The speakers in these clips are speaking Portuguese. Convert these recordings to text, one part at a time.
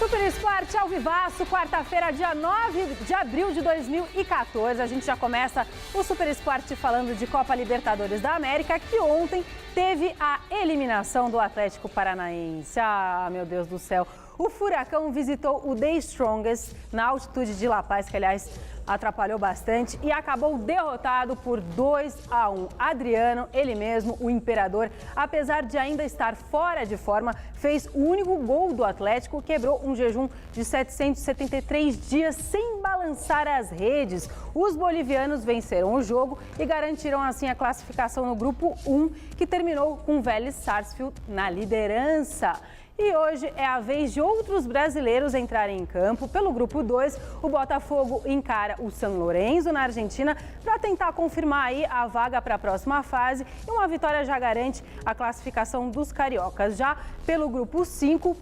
Super Esporte ao vivaço, quarta-feira, dia 9 de abril de 2014. A gente já começa o Super Esporte falando de Copa Libertadores da América, que ontem teve a eliminação do Atlético Paranaense. Ah, meu Deus do céu. O Furacão visitou o The Strongest na altitude de La Paz, que, aliás, atrapalhou bastante, e acabou derrotado por 2-1. Adriano, ele mesmo, o imperador, apesar de ainda estar fora de forma, fez o único gol do Atlético, quebrou um jejum de 773 dias sem balançar as redes. Os bolivianos venceram o jogo e garantiram assim a classificação no grupo 1, que terminou com o Vélez Sarsfield na liderança. E hoje é a vez de outros brasileiros entrarem em campo. Pelo grupo 2, o Botafogo encara o San Lorenzo na Argentina para tentar confirmar aí a vaga para a próxima fase. E uma vitória já garante a classificação dos cariocas. Já pelo grupo 5,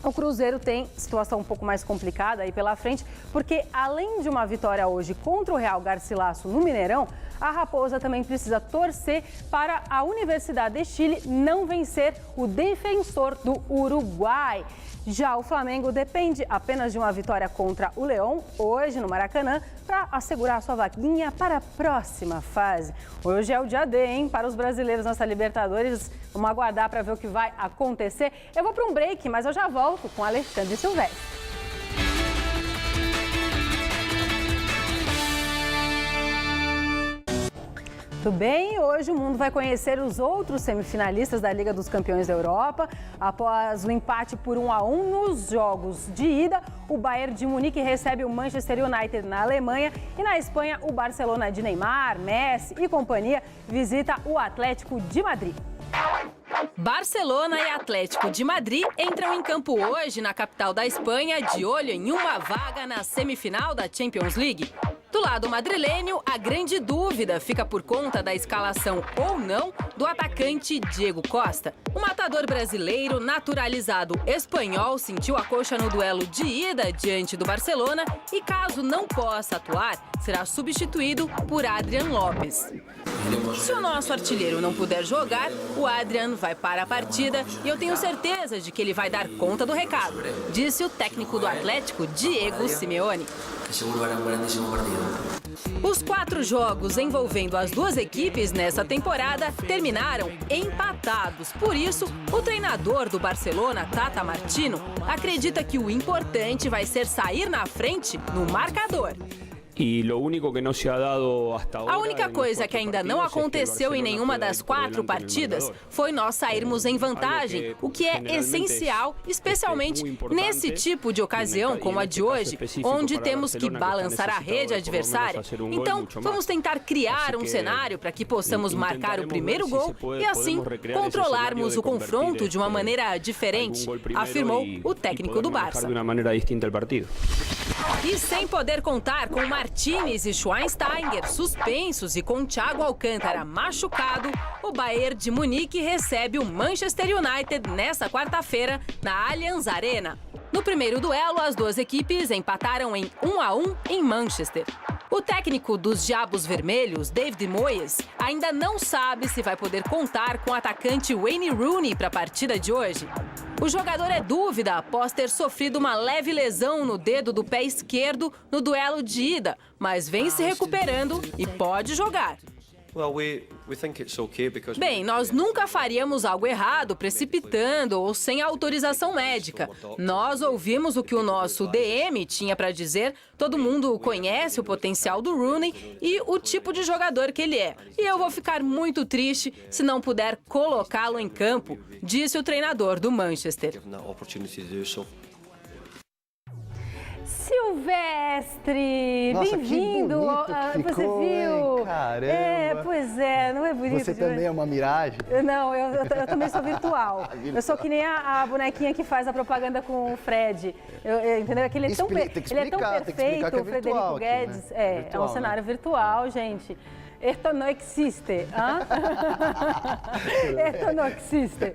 o Cruzeiro tem situação um pouco mais complicada aí pela frente, porque além de uma vitória hoje contra o Real Garcilaso no Mineirão, a Raposa também precisa torcer para a Universidade de Chile não vencer o Defensor do Uruguai. Já o Flamengo depende apenas de uma vitória contra o León, hoje no Maracanã, para assegurar sua vaguinha para a próxima fase. Hoje é o dia D, hein? Para os brasileiros nessa Libertadores, vamos aguardar para ver o que vai acontecer. Eu vou para um break, mas eu já volto com Alexandre Silvestre. Tudo bem? Hoje o mundo vai conhecer os outros semifinalistas da Liga dos Campeões da Europa. Após o empate por 1-1 nos jogos de ida, o Bayern de Munique recebe o Manchester United na Alemanha e na Espanha o Barcelona de Neymar, Messi e companhia visita o Atlético de Madrid. Barcelona e Atlético de Madrid entram em campo hoje na capital da Espanha, de olho em uma vaga na semifinal da Champions League. Do lado madrilênio, a grande dúvida fica por conta da escalação ou não do atacante Diego Costa. O matador brasileiro, naturalizado espanhol, sentiu a coxa no duelo de ida diante do Barcelona e, caso não possa atuar, será substituído por Adrian Lopes. Se o nosso artilheiro não puder jogar, o Adrian vai para a partida e eu tenho certeza de que ele vai dar conta do recado, disse o técnico do Atlético, Diego Simeone. Os 4 jogos envolvendo as duas equipes nessa temporada terminaram empatados. Por isso, o treinador do Barcelona, Tata Martino, acredita que o importante vai ser sair na frente no marcador. A única coisa que ainda não aconteceu em nenhuma das 4 partidas foi nós sairmos em vantagem, o que é essencial, especialmente nesse tipo de ocasião como a de hoje, onde temos que balançar a rede adversária. Então, vamos tentar criar um cenário para que possamos marcar o primeiro gol e assim controlarmos o confronto de uma maneira diferente, afirmou o técnico do Barça. E sem poder contar com Martínez e Schweinsteiger suspensos e com Thiago Alcântara machucado, o Bayern de Munique recebe o Manchester United nesta quarta-feira na Allianz Arena. No primeiro duelo, as duas equipes empataram em 1-1 em Manchester. O técnico dos Diabos Vermelhos, David Moyes, ainda não sabe se vai poder contar com o atacante Wayne Rooney para a partida de hoje. O jogador é dúvida após ter sofrido uma leve lesão no dedo do pé esquerdo no duelo de ida, mas vem se recuperando e pode jogar. Bem, nós nunca faríamos algo errado precipitando ou sem autorização médica. Nós ouvimos o que o nosso DM tinha para dizer, todo mundo conhece o potencial do Rooney e o tipo de jogador que ele é. E eu vou ficar muito triste se não puder colocá-lo em campo, disse o treinador do Manchester. Silvestre, bem-vindo. Você viu? Caramba. É, pois é, não é bonito? Você também é uma miragem? Não, eu também sou virtual. Eu sou que nem a bonequinha que faz a propaganda com o Fred. Entendeu? Ele é tão perfeito, o Frederico Guedes. Né? É um cenário virtual, gente. Esto não existe. Esto não existe.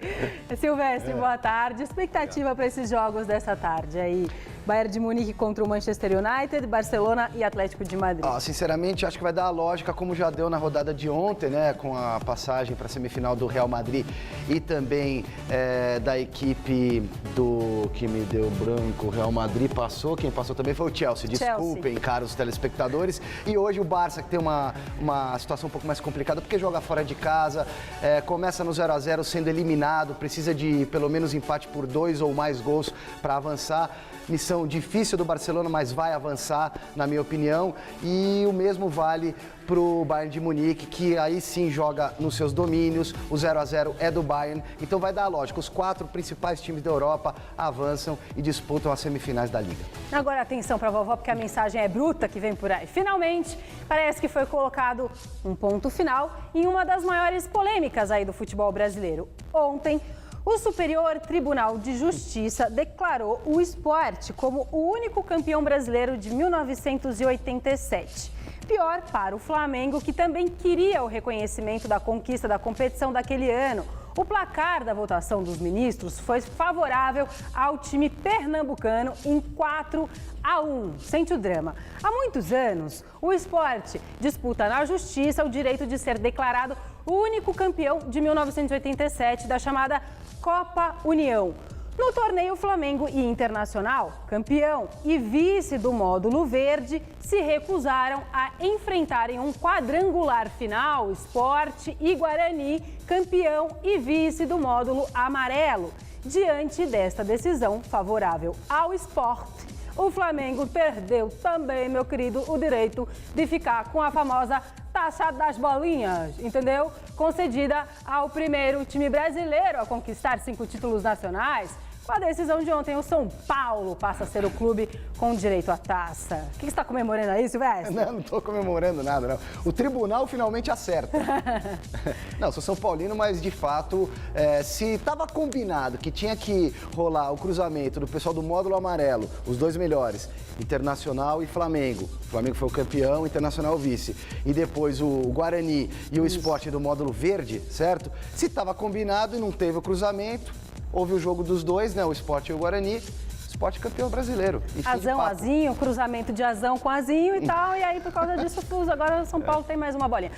Silvestre, boa tarde. Expectativa para esses jogos dessa tarde aí? Bayern de Munique contra o Manchester United, Barcelona e Atlético de Madrid. Sinceramente, acho que vai dar a lógica, como já deu na rodada de ontem, né? Com a passagem para a semifinal do Real Madrid e também da equipe do que me deu branco. O Real Madrid passou, quem passou também foi o Chelsea. Desculpem, caros telespectadores. E hoje o Barça, que tem uma situação um pouco mais complicada, porque joga fora de casa, começa no 0-0 sendo eliminado, precisa de pelo menos empate por 2 ou mais gols para avançar. Missão difícil do Barcelona, mas vai avançar, na minha opinião. E o mesmo vale para o Bayern de Munique, que aí sim joga nos seus domínios. O 0-0 é do Bayern, então vai dar a lógica. Os 4 principais times da Europa avançam e disputam as semifinais da Liga. Agora atenção para a vovó, porque a mensagem é bruta que vem por aí. Finalmente, parece que foi colocado um ponto final em uma das maiores polêmicas aí do futebol brasileiro. Ontem, o Superior Tribunal de Justiça declarou o Sport como o único campeão brasileiro de 1987. Pior para o Flamengo, que também queria o reconhecimento da conquista da competição daquele ano. O placar da votação dos ministros foi favorável ao time pernambucano em 4-1. Sente o drama. Há muitos anos, o Sport disputa na Justiça o direito de ser declarado o único campeão de 1987 da chamada Copa União. No torneio, Flamengo e Internacional, campeão e vice do módulo verde, se recusaram a enfrentarem um quadrangular final, Sport e Guarani, campeão e vice do módulo amarelo. Diante desta decisão favorável ao Sport, o Flamengo perdeu também, meu querido, o direito de ficar com a famosa taxa das bolinhas, entendeu? Concedida ao primeiro time brasileiro a conquistar 5 títulos nacionais. Com a decisão de ontem, o São Paulo passa a ser o clube com direito à taça. O que você está comemorando aí, Silvestre? Não estou comemorando nada, não. O tribunal finalmente acerta. Não, sou São Paulino, mas de fato, se estava combinado que tinha que rolar o cruzamento do pessoal do módulo amarelo, os 2 melhores, Internacional e Flamengo. O Flamengo foi o campeão, Internacional o vice. E depois o Guarani e o Sport do módulo verde, certo? Se estava combinado e não teve o cruzamento, houve o jogo dos 2, né? O Sport e o Guarani. Sport campeão brasileiro. Azão, Azinho, cruzamento de Azão com Azinho e tal. E aí, por causa disso, agora o São Paulo tem mais uma bolinha.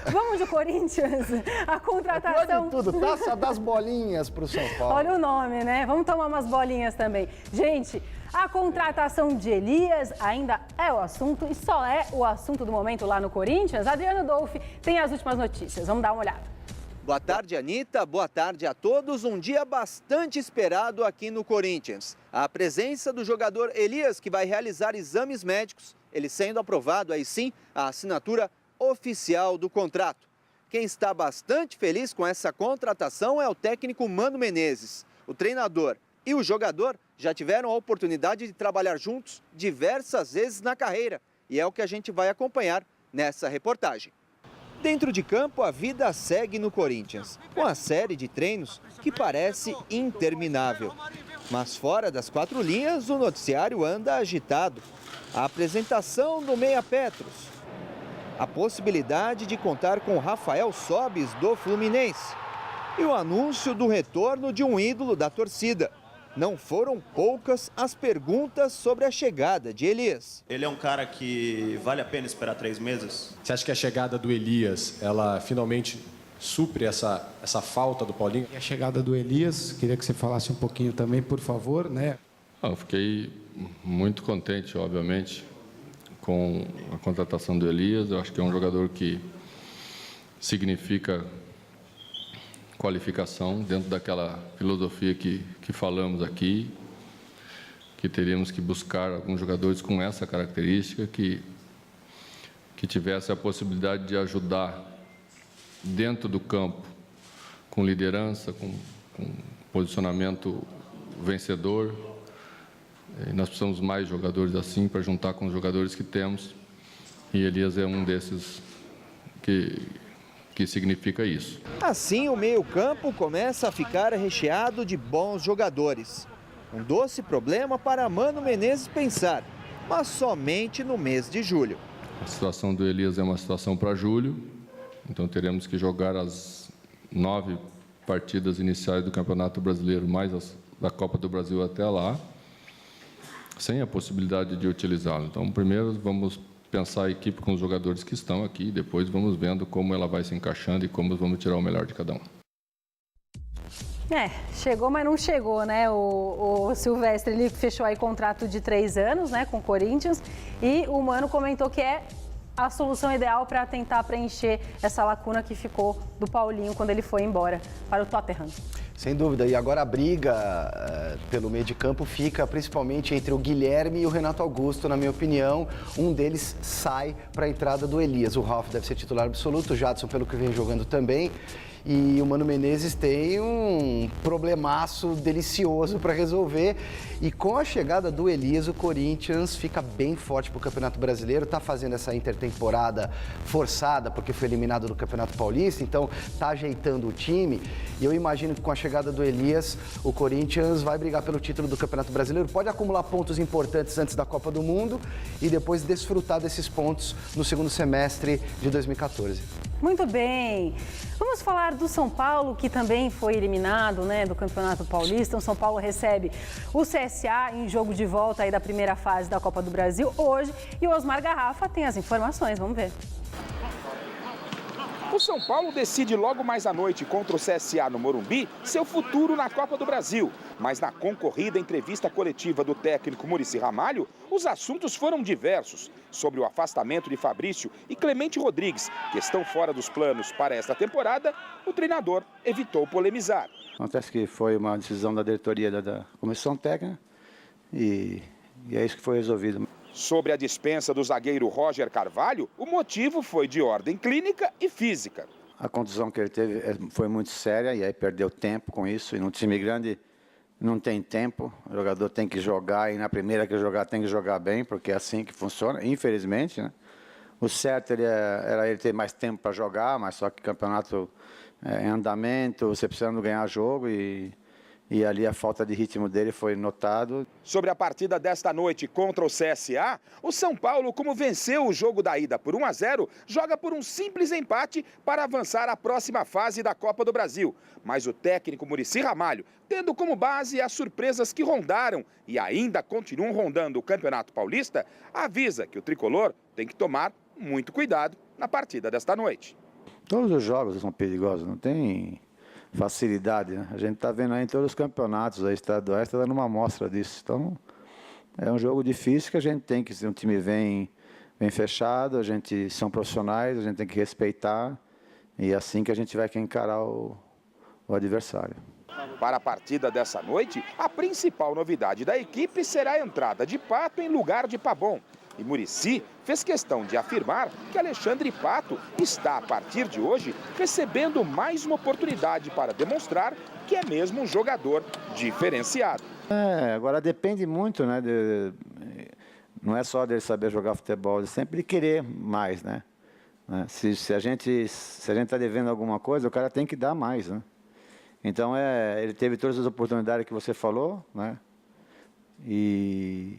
Vamos de Corinthians. A contratação... Pode tudo, taça das bolinhas pro São Paulo. Olha o nome, né? Vamos tomar umas bolinhas também. Gente, a contratação de Elias ainda é o assunto e só é o assunto do momento lá no Corinthians. Adriano Dolfi tem as últimas notícias. Vamos dar uma olhada. Boa tarde, Anitta. Boa tarde a todos. Um dia bastante esperado aqui no Corinthians. A presença do jogador Elias, que vai realizar exames médicos, ele sendo aprovado, aí sim, a assinatura oficial do contrato. Quem está bastante feliz com essa contratação é o técnico Mano Menezes. O treinador e o jogador já tiveram a oportunidade de trabalhar juntos diversas vezes na carreira. E é o que a gente vai acompanhar nessa reportagem. Dentro de campo, a vida segue no Corinthians, com a série de treinos que parece interminável. Mas fora das 4 linhas, o noticiário anda agitado. A apresentação do Meia Petros, a possibilidade de contar com Rafael Sobis do Fluminense e o anúncio do retorno de um ídolo da torcida. Não foram poucas as perguntas sobre a chegada de Elias. Ele é um cara que vale a pena esperar 3 meses? Você acha que a chegada do Elias, ela finalmente supre essa falta do Paulinho? E a chegada do Elias, queria que você falasse um pouquinho também, por favor, né? Eu fiquei muito contente, obviamente, com a contratação do Elias. Eu acho que é um jogador que significa qualificação dentro daquela filosofia que falamos aqui, que teríamos que buscar alguns jogadores com essa característica, que tivesse a possibilidade de ajudar dentro do campo, com liderança, com posicionamento vencedor. E nós precisamos mais jogadores assim para juntar com os jogadores que temos, e Elias é um desses que significa isso. Assim, o meio-campo começa a ficar recheado de bons jogadores. Um doce problema para Mano Menezes pensar, mas somente no mês de julho. A situação do Elias é uma situação para julho, então teremos que jogar as 9 partidas iniciais do Campeonato Brasileiro, mais as da Copa do Brasil até lá. sem a possibilidade de utilizá-lo. Então, primeiro vamos pensar a equipe com os jogadores que estão aqui, depois vamos vendo como ela vai se encaixando e como vamos tirar o melhor de cada um. Chegou, mas não chegou, né? O Silvestre, ele fechou aí contrato de 3 anos, né, com o Corinthians, e o Mano comentou que é a solução ideal para tentar preencher essa lacuna que ficou do Paulinho quando ele foi embora para o Tottenham. Sem dúvida, e agora a briga pelo meio de campo fica principalmente entre o Guilherme e o Renato Augusto, na minha opinião. Um deles sai para a entrada do Elias. O Ralf deve ser titular absoluto, o Jadson, pelo que vem jogando, também. E o Mano Menezes tem um problemaço delicioso para resolver. E com a chegada do Elias, o Corinthians fica bem forte para o Campeonato Brasileiro. Está fazendo essa intertemporada forçada, porque foi eliminado do Campeonato Paulista. Então, está ajeitando o time. E eu imagino que com a chegada do Elias, o Corinthians vai brigar pelo título do Campeonato Brasileiro. Pode acumular pontos importantes antes da Copa do Mundo e depois desfrutar desses pontos no segundo semestre de 2014. Muito bem. Vamos falar do São Paulo, que também foi eliminado, né, do Campeonato Paulista. O São Paulo recebe o CSA em jogo de volta aí da primeira fase da Copa do Brasil hoje. E o Osmar Garrafa tem as informações, vamos ver. O São Paulo decide logo mais à noite contra o CSA no Morumbi seu futuro na Copa do Brasil. Mas na concorrida entrevista coletiva do técnico Muricy Ramalho, os assuntos foram diversos. Sobre o afastamento de Fabrício e Clemente Rodrigues, que estão fora dos planos para esta temporada, o treinador evitou polemizar. Acontece que foi uma decisão da diretoria da comissão técnica e é isso que foi resolvido. Sobre a dispensa do zagueiro Roger Carvalho, o motivo foi de ordem clínica e física. A contusão que ele teve foi muito séria e aí perdeu tempo com isso. E num time grande não tem tempo, o jogador tem que jogar e na primeira que jogar tem que jogar bem, porque é assim que funciona, infelizmente, né? O certo era ele ter mais tempo para jogar, mas só que o campeonato é em andamento, você precisando ganhar jogo e ali a falta de ritmo dele foi notado. Sobre a partida desta noite contra o CSA, o São Paulo, como venceu o jogo da ida por 1-0, joga por um simples empate para avançar à próxima fase da Copa do Brasil. Mas o técnico Muricy Ramalho, tendo como base as surpresas que rondaram e ainda continuam rondando o Campeonato Paulista, avisa que o tricolor tem que tomar muito cuidado na partida desta noite. Todos os jogos são perigosos, não tem facilidade, né? A gente está vendo aí em todos os campeonatos, a estadual está dando uma amostra disso. Então, é um jogo difícil que a gente tem que, se um time vem fechado, a gente são profissionais, a gente tem que respeitar e é assim que a gente vai encarar o adversário. Para a partida dessa noite, a principal novidade da equipe será a entrada de Pato em lugar de Pabon. E Muricy fez questão de afirmar que Alexandre Pato está, a partir de hoje, recebendo mais uma oportunidade para demonstrar que é mesmo um jogador diferenciado. Agora depende muito, né? Não é só dele saber jogar futebol, é sempre querer mais, né? Se a gente está devendo alguma coisa, o cara tem que dar mais, né? Então, ele teve todas as oportunidades que você falou, né? E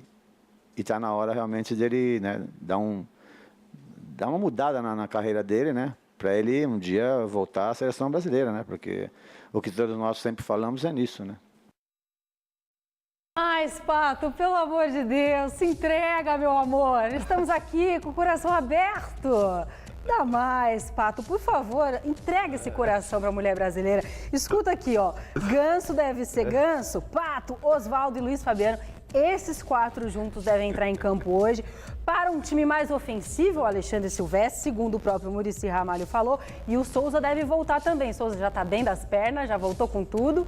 está na hora realmente dele, né, dar uma mudada na carreira dele, né? Para ele um dia voltar à seleção brasileira, né? Porque o que todos nós sempre falamos é nisso, né? Ai, Pato, pelo amor de Deus, se entrega, meu amor. Estamos aqui com o coração aberto. Dá mais, Pato, por favor, entrega esse coração para a mulher brasileira. Escuta aqui, ó, Ganso deve ser Ganso, Pato, Oswaldo e Luiz Fabiano. Esses 4 juntos devem entrar em campo hoje. Para um time mais ofensivo, o Alexandre Silvestre, segundo o próprio Muricy Ramalho falou, e o Souza deve voltar também. Souza já está bem das pernas, já voltou com tudo.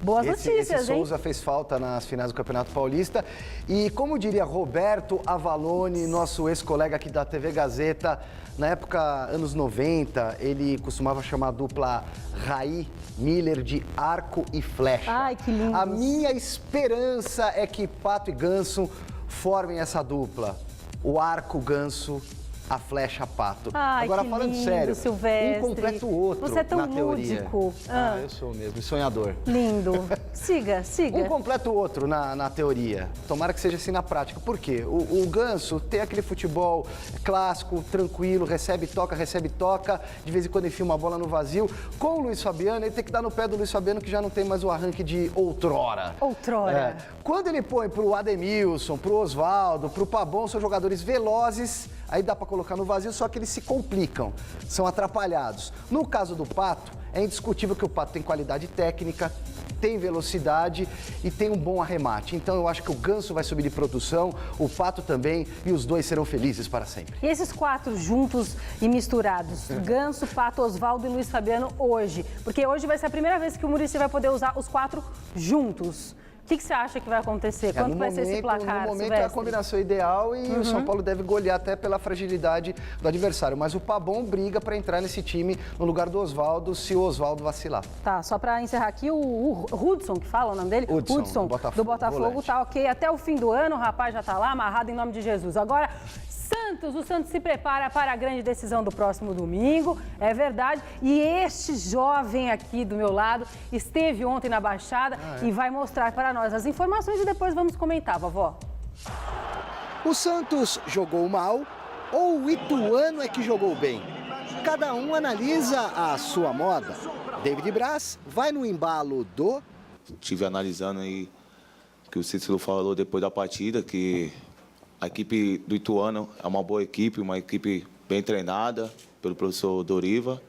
Boas notícias, esse hein? Souza fez falta nas finais do Campeonato Paulista. E como diria Roberto Avalone, nosso ex-colega aqui da TV Gazeta, na época, anos 90, ele costumava chamar a dupla Raí Miller de arco e flecha. Ai, que lindo. A minha esperança é que Pato e Ganso formem essa dupla. O arco Ganso a flecha Pato. Ai, Agora, que falando lindo, sério, Silvestre. um completa o outro Você é tão na teoria. lúdico. Eu sou mesmo, sonhador. Lindo. Siga. Um completa o outro na teoria. Tomara que seja assim na prática. Por quê? O Ganso tem aquele futebol clássico, tranquilo, recebe, toca, de vez em quando enfia uma bola no vazio. Com o Luiz Fabiano, ele tem que dar no pé do Luiz Fabiano, que já não tem mais o arranque de outrora. Quando ele põe pro Ademilson, pro Osvaldo, pro Pabon, são jogadores velozes, aí dá para colocar no vazio, só que eles se complicam, são atrapalhados. No caso do Pato, é indiscutível que o Pato tem qualidade técnica, tem velocidade e tem um bom arremate. Então eu acho que o Ganso vai subir de produção, o Pato também, e os dois serão felizes para sempre. E esses 4 juntos e misturados, Ganso, Pato, Osvaldo e Luiz Fabiano hoje? Porque hoje vai ser a primeira vez que o Muricy vai poder usar os 4 juntos. O que você acha que vai acontecer? Quanto vai ser esse placar, No momento Silvestre? é a combinação ideal e o São Paulo deve golear até pela fragilidade do adversário. Mas o Pabon briga para entrar nesse time no lugar do Osvaldo, se o Osvaldo vacilar. Tá, só para encerrar aqui, o Hudson, que fala o nome dele? Hudson, do Botafogo, tá ok. Até o fim do ano, o rapaz já tá lá, amarrado em nome de Jesus. Agora, o Santos se prepara para a grande decisão do próximo domingo, é verdade. E este jovem aqui do meu lado esteve ontem na Baixada e vai mostrar para nós as informações e depois vamos comentar, vovó. O Santos jogou mal ou o Ituano é que jogou bem? Cada um analisa a sua moda. David Braz vai no embalo do... Estive analisando aí que o Cícero falou depois da partida, que a equipe do Ituano é uma boa equipe, uma equipe bem treinada pelo professor Doriva,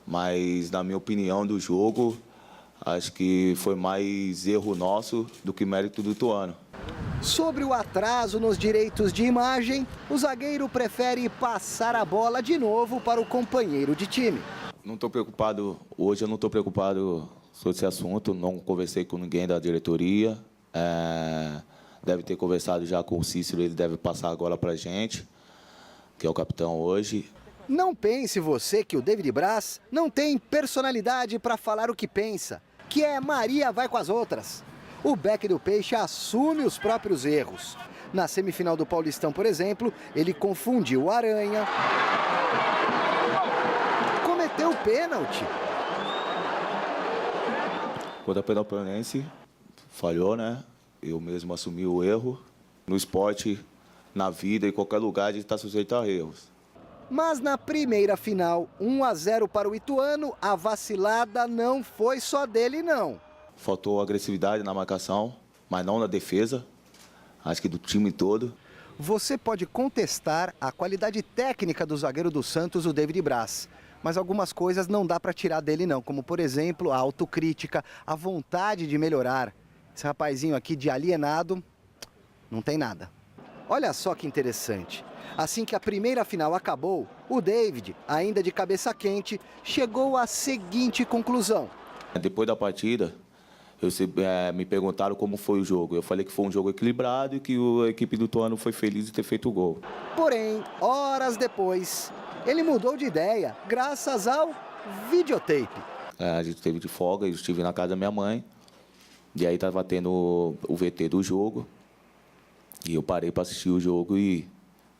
mas, na minha opinião, do jogo, acho que foi mais erro nosso do que mérito do Ituano. Sobre o atraso nos direitos de imagem, o zagueiro prefere passar a bola de novo para o companheiro de time. Não estou preocupado, hoje eu não estou preocupado sobre esse assunto, não conversei com ninguém da diretoria. Deve ter conversado já com o Cícero, ele deve passar agora para a gente, que é o capitão hoje. Não pense você que o David Braz não tem personalidade para falar o que pensa, que é Maria vai com as outras. O Beck do Peixe assume os próprios erros. Na semifinal do Paulistão, por exemplo, ele confundiu o Aranha, cometeu pênalti. Quando a Peloponense falhou, né? Eu mesmo assumi o erro. No esporte, na vida, em qualquer lugar, a gente está sujeito a erros. Mas na primeira final, 1-0 para o Ituano, a vacilada não foi só dele, não. Faltou agressividade na marcação, mas não na defesa. Acho que do time todo. Você pode contestar a qualidade técnica do zagueiro do Santos, o David Braz. Mas algumas coisas não dá para tirar dele, não. Como, por exemplo, a autocrítica, a vontade de melhorar. Esse rapazinho aqui de alienado, não tem nada. Olha só que interessante. Assim que a primeira final acabou, o David, ainda de cabeça quente, chegou à seguinte conclusão. Depois da partida, me perguntaram como foi o jogo. Eu falei que foi um jogo equilibrado e que a equipe do Ituano foi feliz de ter feito o gol. Porém, horas depois, ele mudou de ideia, graças ao videotape. A gente teve de folga, eu estive na casa da minha mãe. E aí estava tendo o VT do jogo. E eu parei para assistir o jogo e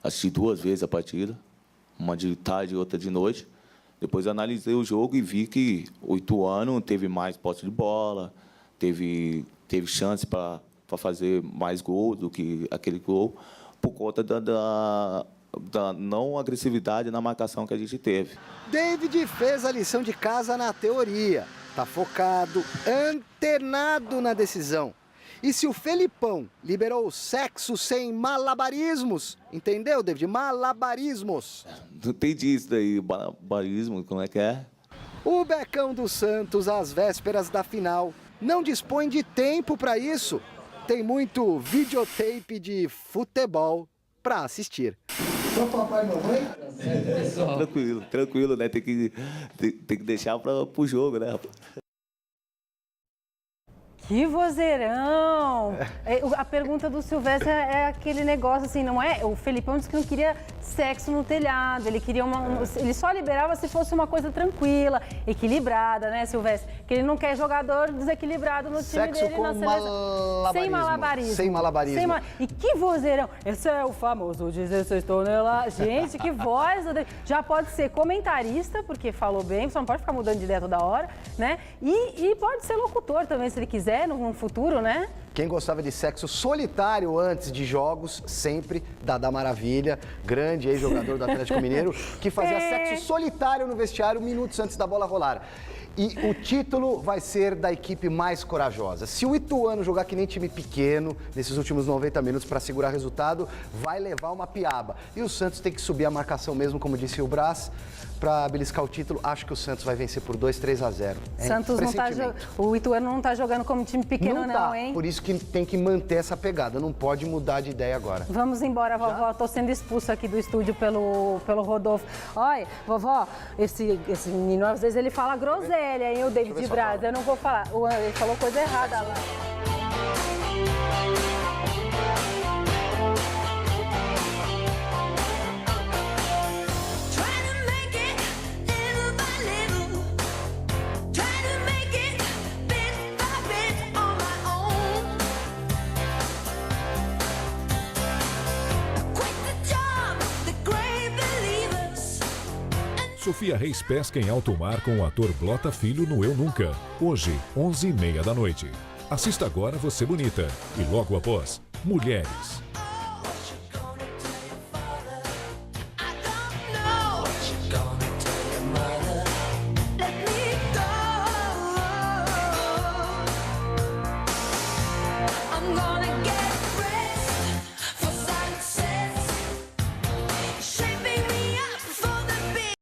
assisti 2 vezes a partida. Uma de tarde e outra de noite. Depois analisei o jogo e vi que o Ituano teve mais posse de bola, teve chance para fazer mais gols do que aquele gol, por conta da não agressividade na marcação que a gente teve. David fez a lição de casa na teoria. Tá focado, antenado na decisão. E se o Felipão liberou o sexo sem malabarismos, entendeu, David? Malabarismos. Não entendi isso daí, malabarismo, como é que é? O Becão do Santos, às vésperas da final, não dispõe de tempo para isso. Tem muito videotape de futebol para assistir. Só papai e mamãe? Tranquilo, né? Tem que deixar pro jogo, né, rapaz? Que vozeirão! A pergunta do Silvestre é aquele negócio assim, não é? O Felipão disse que não queria sexo no telhado, ele queria ele só liberava se fosse uma coisa tranquila, equilibrada, né, Silvestre? Que ele não quer jogador desequilibrado no time Sexo dele. com na seleção. Sem malabarismo. Sem malabarismo. E que vozeirão! Esse é o famoso 16 toneladas. Gente, que voz! Já pode ser comentarista, porque falou bem, só não pode ficar mudando de ideia toda hora, né? E pode ser locutor também, se ele quiser. No futuro, né? Quem gostava de sexo solitário antes de jogos, sempre Dadá Maravilha, grande ex-jogador do Atlético Mineiro, que fazia sexo solitário no vestiário minutos antes da bola rolar. E o título vai ser da equipe mais corajosa. Se o Ituano jogar que nem time pequeno nesses últimos 90 minutos para segurar resultado, vai levar uma piaba. E o Santos tem que subir a marcação mesmo, como disse o Brás, para beliscar o título. Acho que o Santos vai vencer por 2-3-0. Santos não tá o Ituano não está jogando como time pequeno não, hein? Por isso que tem que manter essa pegada, não pode mudar de ideia agora. Vamos embora, vovó. Estou sendo expulsa aqui do estúdio pelo Rodolfo. Olha, vovó, esse menino, às vezes ele fala groselha, hein, o David Braz. Eu não vou falar. Ele falou coisa errada lá. Sofia Reis pesca em alto mar com o ator Blota Filho no Eu Nunca. Hoje, 11h30 da noite. Assista agora Você Bonita. E logo após, Mulheres.